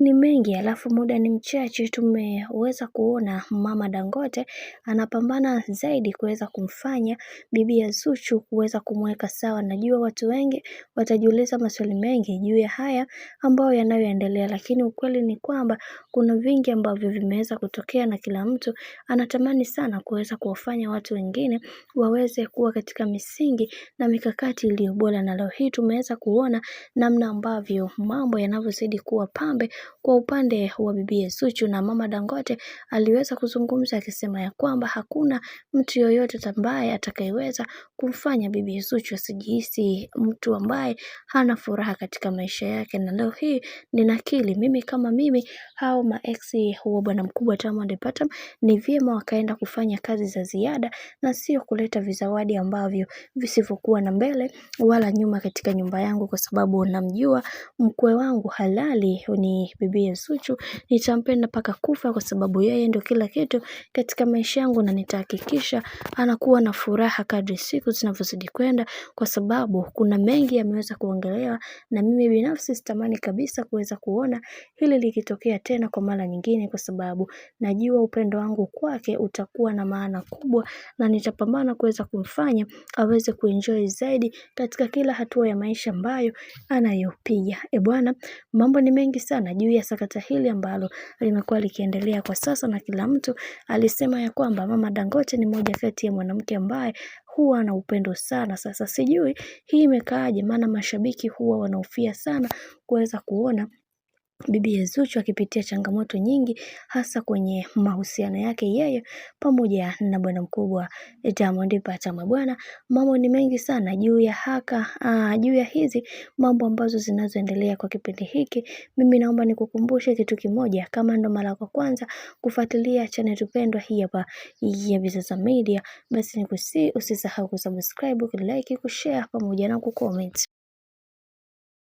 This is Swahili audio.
ni mengi alafu muda ni mchache. Tumeweza kuona mama Dangote anapambana zaidi kuweza kumfanya bibi ya Zuchu kuweza kumweka sawa. Najua watu wengi watajiuliza maswali mengi juu ya haya ambayo yanayoendelea, lakini ukweli ni kwamba kuna vingi ambavyo vimeweza kutokea na kila mtu anatamani sana kuweza kuwafanya watu wengine waweze kuwa katika misingi na mikakati iliyo bora, na leo hii tumeweza kuona namna ambavyo mambo yanavyozidi kuwa pambe kwa upande wa bibi Zuchu, na mama Dangote aliweza kuzungumza akisema ya kwamba hakuna mtu yoyote ambaye atakayeweza kumfanya bibi Zuchu asijihisi mtu ambaye hana furaha katika maisha yake. Na leo hii ninakili mimi kama mimi, hao maex wa bwana mkubwa Diamond Platnumz ni vyema wakaenda kufanya kazi za ziada na sio kuleta vizawadi ambavyo visivyokuwa na mbele wala nyuma katika nyumba yangu, kwa sababu namjua mkwe wangu halali ni bibi Zuchu. Nitampenda mpaka kufa kwa sababu yeye ndio kila kitu katika maisha yangu, na nitahakikisha anakuwa na furaha kadri siku zinavyozidi kwenda, kwa sababu kuna mengi yameweza kuongelewa na mimi binafsi sitamani kabisa kuweza kuona hili likitokea tena kwa mara nyingine, kwa sababu najua upendo wangu kwake utakuwa na maana kubwa na nitapambana kuweza kumfanya aweze kuenjoy zaidi katika kila hatua ya maisha ambayo anayopiga. Bwana, mambo ni mengi sana juu ya sakata hili ambalo limekuwa likiendelea kwa sasa, na kila mtu alisema ya kwamba mama Dangote ni moja kati ya mwanamke ambaye huwa na upendo sana. Sasa sijui hii imekaaje, maana mashabiki huwa wanaofia sana kuweza kuona bibi Zuchu akipitia changamoto nyingi, hasa kwenye mahusiano yake yeye pamoja na bwana mkubwa Diamond Platnumz. Bwana, mambo ni mengi sana juu ya hizi mambo ambazo zinazoendelea kwa kipindi hiki. Mimi naomba nikukumbushe kitu kimoja, kama ndo mara kwa kwanza kufuatilia channel tupendwa hii hapa ya Bizaza Media, basi usisahau kusubscribe, kulike, kushare pamoja na kucomment.